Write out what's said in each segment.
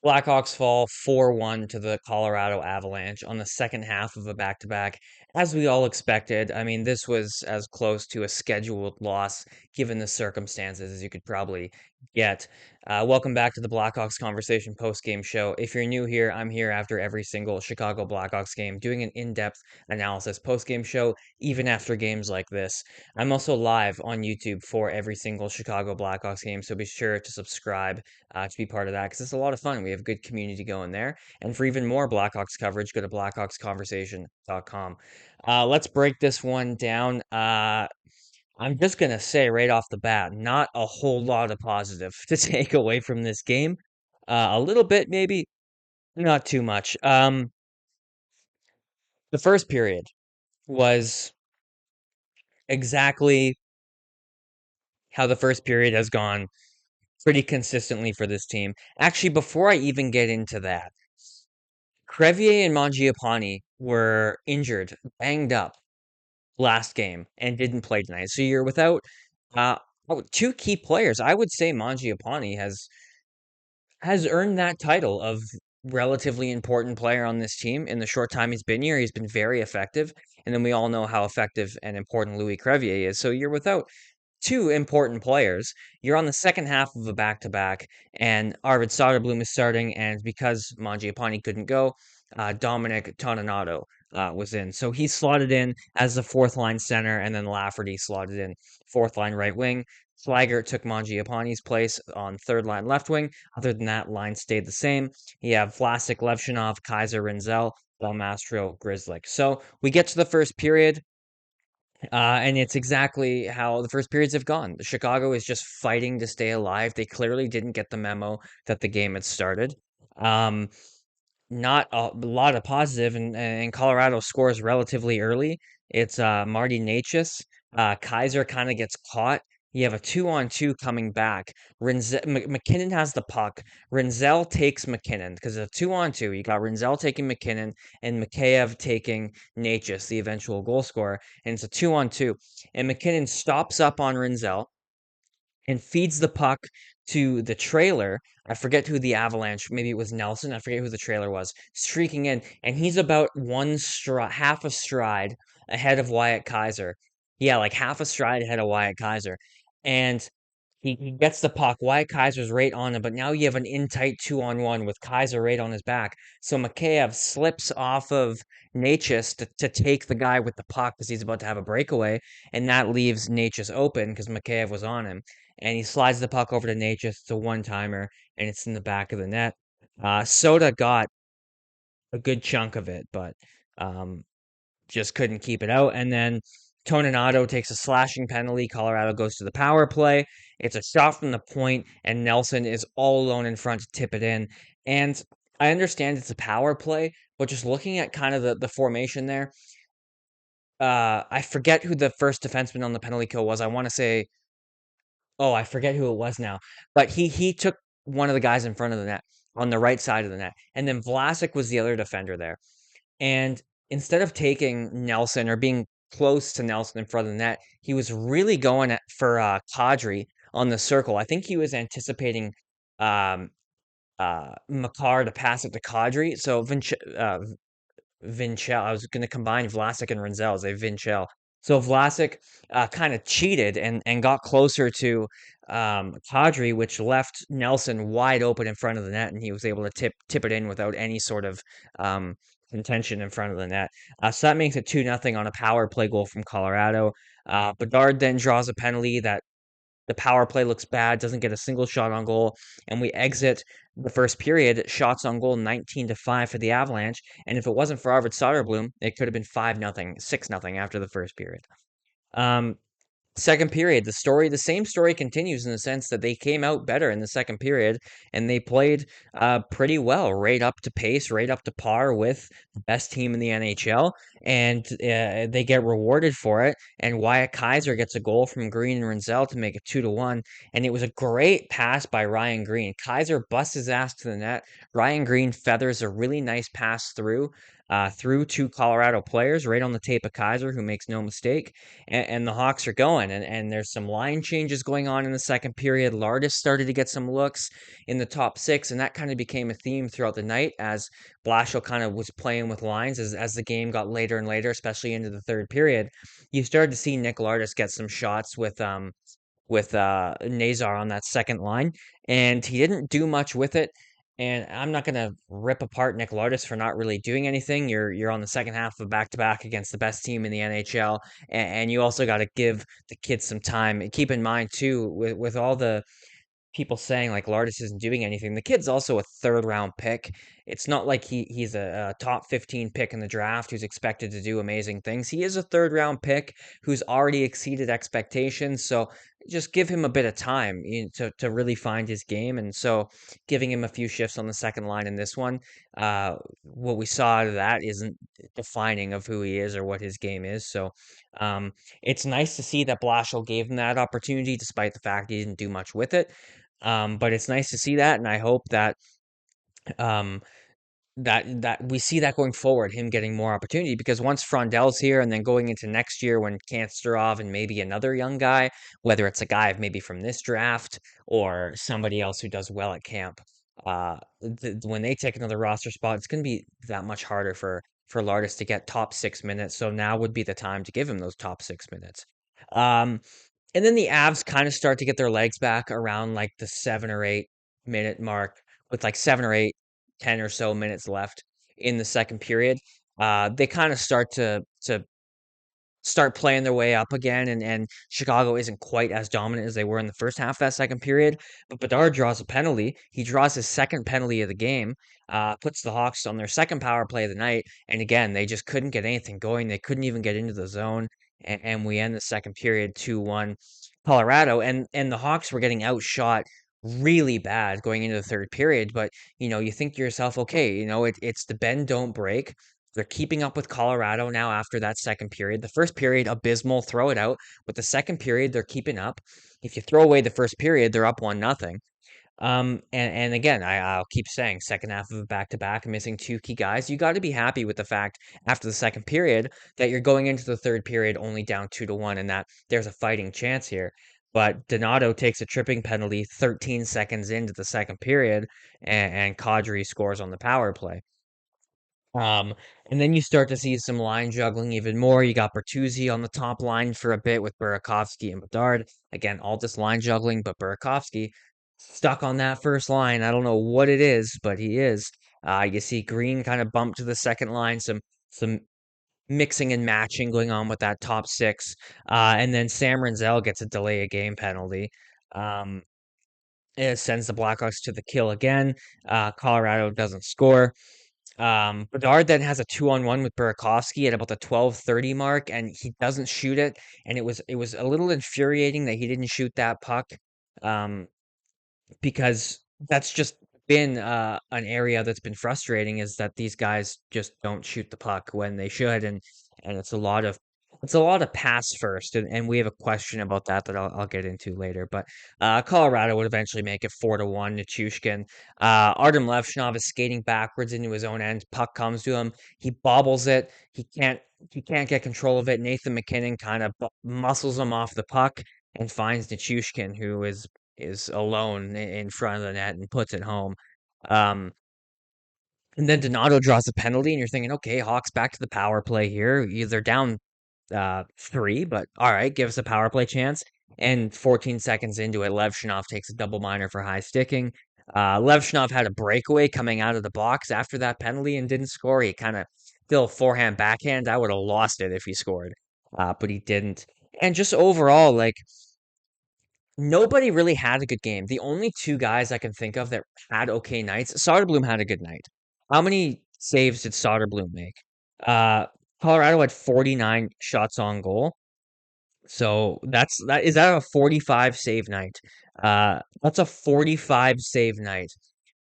Blackhawks fall 4-1 to the Colorado Avalanche on the second half of a back-to-back, as we all expected. I mean, this was as close to a scheduled loss, given the circumstances, as you could probably get. Welcome back to the Blackhawks Conversation post-game show. If you're new here, I'm here after every single Chicago Blackhawks game, doing an in-depth analysis post-game show, even after games like this. I'm also live on YouTube for every single Chicago Blackhawks game, so be sure to subscribe to be part of that because it's a lot of fun. We have good community going there. And for even more Blackhawks coverage, go to blackhawksconversation.com. Let's break this one down. I'm just going to say right off the bat, not a whole lot of positive to take away from this game. A little bit, maybe, not too much. The first period was exactly how the first period has gone pretty consistently for this team. Actually, before I even get into that, Crevier and Mangiapane were injured, banged up last game, and didn't play tonight. So you're without uh, two key players. I would say Mangiapane has earned that title of relatively important player on this team in the short time he's been here. He's been very effective, and then we all know how effective and important Louis Crevier is. So you're without two important players. You're on the second half of a back-to-back, and Arvid Soderblom is starting, and because Mangiapane couldn't go, Dominic Toninato was in. So he slotted in as the fourth-line center, and then Lafferty slotted in fourth-line right wing. Slager took Mangiapane's place on third-line left wing. Other than that, line stayed the same. You have Vlasic, Levshinov, Kaiser, Rinzel, Belmastro, Grizzlick. So we get to the first period. And it's exactly how the first periods have gone. Chicago is just fighting to stay alive. They clearly didn't get the memo that the game had started. Um, Not a lot of positive, and Colorado scores relatively early. It's Marty Necas. Kaiser kind of gets caught. You have a 2-on-2 coming back. McKinnon has the puck. Rinzel takes McKinnon because it's a 2-on-2. You got Rinzel taking McKinnon and Mikheyev taking Necas, the eventual goal scorer. And it's a 2-on-2. And McKinnon stops up on Rinzel and feeds the puck to the trailer. I forget who the Avalanche, maybe it was Nelson. I forget who the trailer was, streaking in, and he's about one stride, half a stride ahead of Wyatt Kaiser. Yeah, like half a stride ahead of Wyatt Kaiser. And he gets the puck. Wyatt Kaiser's right on him, but now you have an in tight 2-on-1 with Kaiser right on his back. So Mikheyev slips off of Necas to take the guy with the puck because he's about to have a breakaway, and that leaves Necas open because Mikheyev was on him. And he slides the puck over to Necas. It's a one-timer, and it's in the back of the net. Soda got a good chunk of it, but um, just couldn't keep it out. And then Toninato takes a slashing penalty. Colorado goes to the power play. It's a shot from the point, and Nelson is all alone in front to tip it in. And I understand it's a power play, but just looking at kind of the formation there, I forget who the first defenseman on the penalty kill was. I want to say, oh, I forget who it was now, but he took one of the guys in front of the net on the right side of the net, and then Vlasic was the other defender there. And instead of taking Nelson or being close to Nelson in front of the net, he was really going for Kadri on the circle. I think he was anticipating um, Makar to pass it to Kadri. So Vinchel, I was going to combine Vlasic and Rinzel as a Vinchel. So Vlasic kind of cheated and got closer to Kadri, which left Nelson wide open in front of the net, and he was able to tip it in without any sort of um, contention in front of the net. So that makes it 2-0 on a power play goal from Colorado. Bedard then draws a penalty that the power play looks bad, doesn't get a single shot on goal, and we exit the first period shots on goal 19-5 for the Avalanche. And if it wasn't for Arvid Soderblom, it could have been 5-0, 6-0 after the first period. Um, Second period, the same story continues in the sense that they came out better in the second period and they played pretty well, right up to pace, right up to par with the best team in the NHL, and they get rewarded for it. And Wyatt Kaiser gets a goal from Green and Rinzel to make it 2-1, and it was a great pass by Ryan Green. Kaiser busts his ass to the net. Ryan Green feathers a really nice pass through. through two Colorado players right on the tape of Kaiser, who makes no mistake. And the Hawks are going. And there's some line changes going on in the second period. Lardis started to get some looks in the top six, and that kind of became a theme throughout the night as Blashill kind of was playing with lines as the game got later and later, especially into the third period. You started to see Nick Lardis get some shots with Nazar on that second line, and he didn't do much with it. And I'm not gonna rip apart Nick Lardis for not really doing anything. You're on the second half of back to back against the best team in the NHL, and you also got to give the kids some time. And keep in mind too, with all the people saying like Lardis isn't doing anything. The kid's also a third round pick. It's not like he's a top 15 pick in the draft who's expected to do amazing things. He is a third round pick who's already exceeded expectations. So just give him a bit of time to really find his game. And so giving him a few shifts on the second line in this one, what we saw out of that isn't defining of who he is or what his game is. So it's nice to see that Blashill gave him that opportunity despite the fact he didn't do much with it. But it's nice to see that, and I hope that um, that we see that going forward, him getting more opportunity. Because once Frondell's here, and then going into next year when Kansterov and maybe another young guy, whether it's a guy maybe from this draft or somebody else who does well at camp, when they take another roster spot, it's going to be that much harder for Lardis to get top 6 minutes. So now would be the time to give him those top 6 minutes. Um, and then the Avs kind of start to get their legs back around like the 7 or 8 minute mark with like 7 or 8, 10 or so minutes left in the second period. They kind of start to start playing their way up again, and Chicago isn't quite as dominant as they were in the first half of that second period. But Bedard draws a penalty. He draws his second penalty of the game, puts the Hawks on their second power play of the night. And again, they just couldn't get anything going. They couldn't even get into the zone. And we end the second period 2-1 Colorado. And the Hawks were getting outshot really bad going into the third period. But, you think to yourself, okay, it's the bend, don't break. They're keeping up with Colorado now after that second period. The first period, abysmal, throw it out. But the second period, they're keeping up. If you throw away the first period, they're up 1-0. And again, I'll keep saying second half of a back to back, missing two key guys. You got to be happy with the fact after the second period that you're going into the third period only down 2-1, and that there's a fighting chance here. But Donato takes a tripping penalty 13 seconds into the second period, and Kadri scores on the power play. Um, and then you start to see some line juggling even more. You got Bertuzzi on the top line for a bit with Burakovsky and Bedard. Again, all this line juggling, but Burakovsky stuck on that first line. I don't know what it is, but he is. You see Green kind of bump to the second line, some mixing and matching going on with that top six. And then Sam Renzel gets a delay of game penalty. Um, it sends the Blackhawks to the kill again. Colorado doesn't score. Bedard then has a 2-on-1 with Burakovsky at about the 12:30 mark, and he doesn't shoot it. And it was a little infuriating that he didn't shoot that puck, um, because that's just been an area that's been frustrating, is that these guys just don't shoot the puck when they should, and it's a lot of pass first, and we have a question about that I'll get into later. But Colorado would eventually make it 4-1 to Chushkin. Artem Levshnov is skating backwards into his own end. Puck comes to him. He bobbles it. He can't get control of it. Nathan McKinnon kind of muscles him off the puck and finds Nichushkin, who is alone in front of the net, and puts it home. Um, and then Donato draws a penalty, and you're thinking, okay, Hawks back to the power play here. They're down three, but all right, give us a power play chance. And 14 seconds into it, Levshinov takes a double minor for high sticking. Levshinov had a breakaway coming out of the box after that penalty and didn't score. He kind of still forehand backhand. I would have lost it if he scored, but he didn't. And just overall, like, nobody really had a good game. The only two guys I can think of that had okay nights, Soderblom had a good night. How many saves did Soderblom make? Uh, Colorado had 49 shots on goal. So is that a 45 save night? That's a 45 save night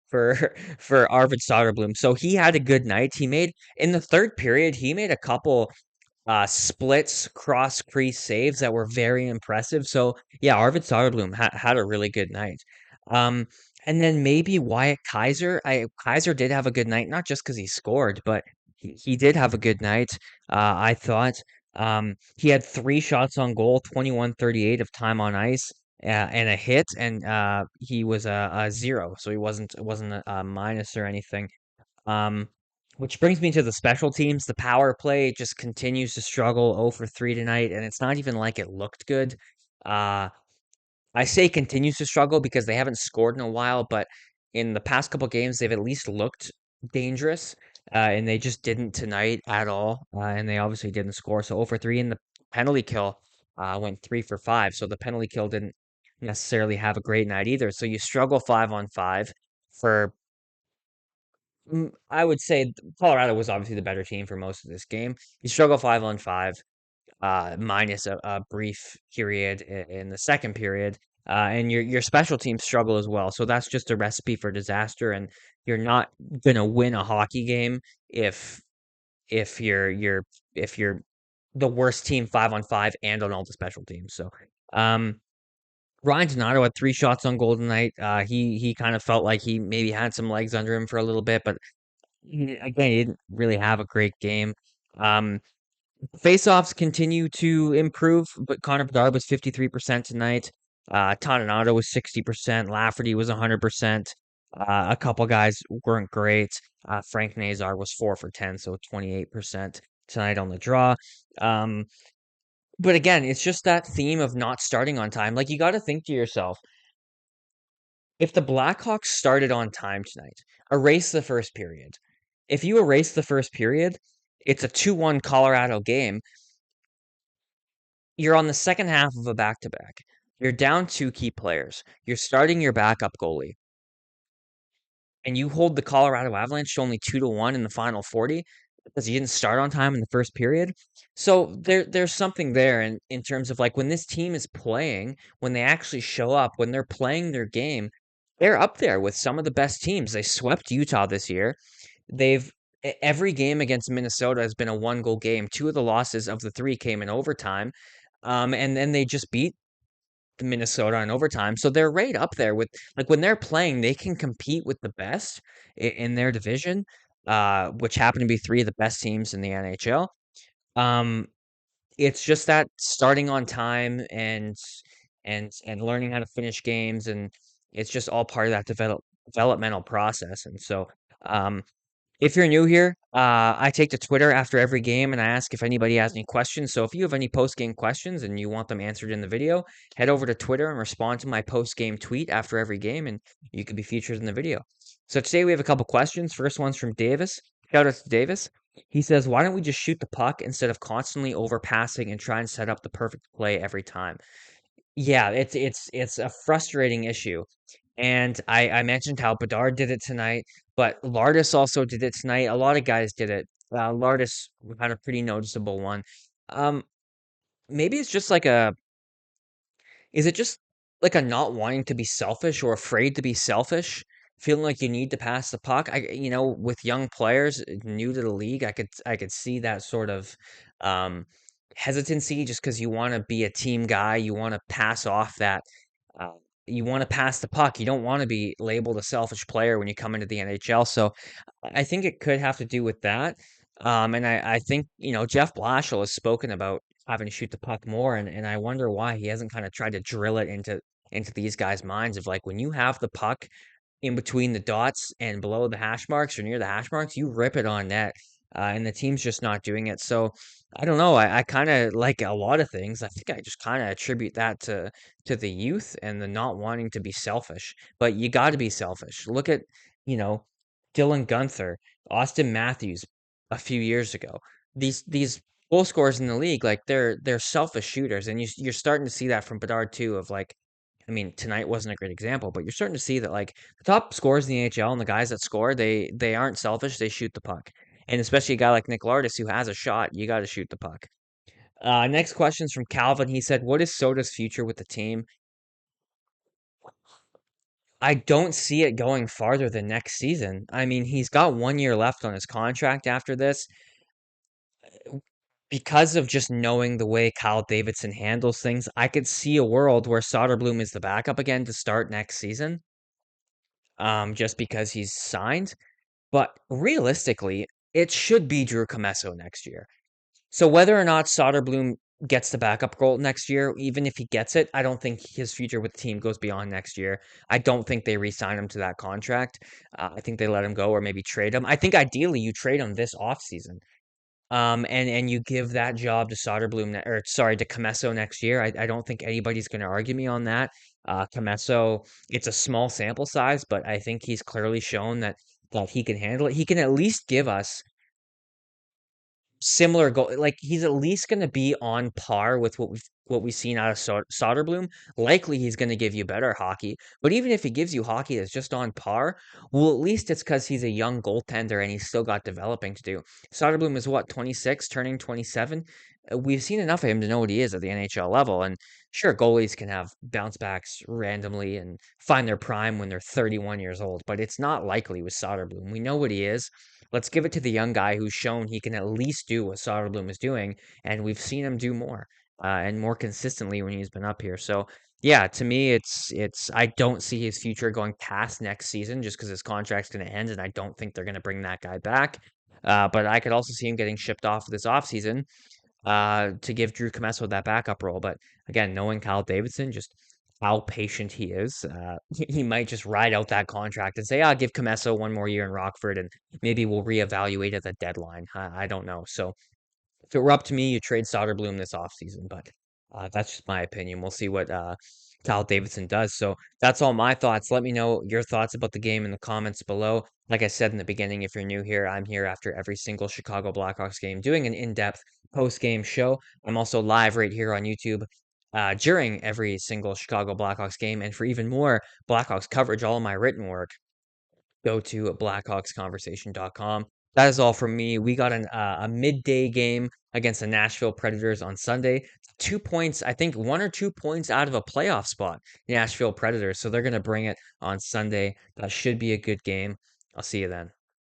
for for Arvid Soderblom. So he had a good night. He made in the third period, he made a couple splits, cross crease saves that were very impressive. So yeah, Arvid Soderblom had a really good night. Um, and then maybe Wyatt Kaiser. Kaiser did have a good night, not just because he scored, but he did have a good night. I thought he had 3 shots on goal, 21-38 of time on ice, and a hit, and he was a 0, so he wasn't a minus or anything. Um, which brings me to the special teams. The power play just continues to struggle 0 for 3 tonight, and it's not even like it looked good. Uh, I say continues to struggle because they haven't scored in a while, but in the past couple games, they've at least looked dangerous, and they just didn't tonight at all. And they obviously didn't score. So over 3 in the penalty kill, went 3 for 5. So the penalty kill didn't necessarily have a great night either. So you struggle 5-on-5 for, I would say Colorado was obviously the better team for most of this game. You struggle 5-on-5, minus a brief period in the second period, and your special teams struggle as well. So that's just a recipe for disaster, and you're not gonna win a hockey game if if you're if you're the worst team 5-on-5 and on all the special teams. So, um, Ryan Donato had 3 shots on goal tonight. He kind of felt like he maybe had some legs under him for a little bit, but again, he didn't really have a great game. Um, Faceoffs continue to improve, but Connor Bedard was 53% tonight. Toninato was 60%. Lafferty was 100%. A couple guys weren't great. Frank Nazar was 4 for 10, so 28% tonight on the draw. Um, but again, it's just that theme of not starting on time. Like, you got to think to yourself, if the Blackhawks started on time tonight, erase the first period. If you erase the first period, it's a 2-1 Colorado game. You're on the second half of a back-to-back. You're down 2 key players. You're starting your backup goalie, and you hold the Colorado Avalanche to only 2-1 in the final 40 because you didn't start on time in the first period. So there's something there in terms of like when this team is playing, when they actually show up, when they're playing their game, they're up there with some of the best teams. They swept Utah this year. They've every game against Minnesota has been a 1-goal game. 2 of the losses of the 3 came in overtime. And then they just beat the Minnesota in overtime. So they're right up there with like when they're playing, they can compete with the best in their division, which happen to be 3 of the best teams in the NHL. Um, it's just that starting on time and learning how to finish games, and it's just all part of that developmental process. And so, if you're new here, I take to Twitter after every game and I ask if anybody has any questions. So if you have any post-game questions and you want them answered in the video, head over to Twitter and respond to my post-game tweet after every game, and you could be featured in the video. So today we have a couple questions. First one's from Davis. Shout out to Davis. He says, "Why don't we just shoot the puck instead of constantly overpassing and try and set up the perfect play every time?" Yeah, it's a frustrating issue. And I mentioned how Bedard did it tonight, but Lardis also did it tonight. A lot of guys did it. Lardis had a pretty noticeable one. Um, maybe it's just like a is it just like a not wanting to be selfish or afraid to be selfish, feeling like you need to pass the puck? With young players new to the league, I could see that sort of um, hesitancy just because you want to be a team guy, you want to pass off that. Uh, you want to pass the puck. You don't want to be labeled a selfish player when you come into the NHL. So I think it could have to do with that. And I think, Jeff Blashill has spoken about having to shoot the puck more, and I wonder why he hasn't kind of tried to drill it into these guys' minds of like when you have the puck in between the dots and below the hash marks or near the hash marks, you rip it on net. And the team's just not doing it. So I don't know. I kind of like a lot of things. I think I just kind of attribute that to the youth and the not wanting to be selfish. But you got to be selfish. Look at, you know, Dylan Gunther, Austin Matthews a few years ago. These goal scorers in the league, like they're selfish shooters, and you're starting to see that from Bedard too. Of like, I mean, tonight wasn't a great example, but you're starting to see that like the top scorers in the NHL and the guys that score, they aren't selfish. They shoot the puck, and especially a guy like Nick Lardis who has a shot, you got to shoot the puck. Next question's from Calvin. He said, "What is Soda's future with the team?" I don't see it going farther than next season. I mean, he's got 1 year left on his contract after this. Because of just knowing the way Kyle Davidson handles things, I could see a world where Soderblom is the backup again to start next season, just because he's signed. But realistically, it should be Drew Commesso next year. So whether or not Soderblom gets the backup role next year, even if he gets it, I don't think his future with the team goes beyond next year. I don't think they re-sign him to that contract. I think they let him go or maybe trade him. I think ideally you trade him this offseason. And you give that job to or sorry, to Commesso next year. I don't think anybody's going to argue me on that. Commesso, it's a small sample size, but I think he's clearly shown that he can handle it. He can at least give us similar goal. Like he's at least going to be on par with what we've seen out of Soderblom. Likely he's going to give you better hockey, but even if he gives you hockey that's just on par, well, at least it's because he's a young goaltender and he's still got developing to do. Soderblom is what, 26, turning 27. We've seen enough of him to know what he is at the NHL level, and sure, goalies can have bounce backs randomly and find their prime when they're 31 years old, but it's not likely with Soderblom. We know what he is. Let's give it to the young guy who's shown he can at least do what Soderblom is doing, and we've seen him do more and more consistently when he's been up here. So yeah, to me, it's I don't see his future going past next season just because his contract's going to end, and I don't think they're going to bring that guy back. But I could also see him getting shipped off this offseason to give Drew Commesso that backup role. But again, knowing Kyle Davidson, just how patient he is, he might just ride out that contract and say, "I'll give Commesso one more year in Rockford, and maybe we'll reevaluate at the deadline." I don't know. So if it were up to me, you trade Soderblom this offseason, but that's just my opinion. We'll see what Kyle Davidson does. So that's all my thoughts. Let me know your thoughts about the game in the comments below. Like I said in the beginning, if you're new here, I'm here after every single Chicago Blackhawks game doing an in-depth post-game show. I'm also live right here on YouTube during every single Chicago Blackhawks game. And for even more Blackhawks coverage, all of my written work, go to blackhawksconversation.com. That is all from me. We got a midday game against the Nashville Predators on Sunday. 2 points, I think 1 or 2 points out of a playoff spot, Nashville Predators. So they're going to bring it on Sunday. That should be a good game. I'll see you then.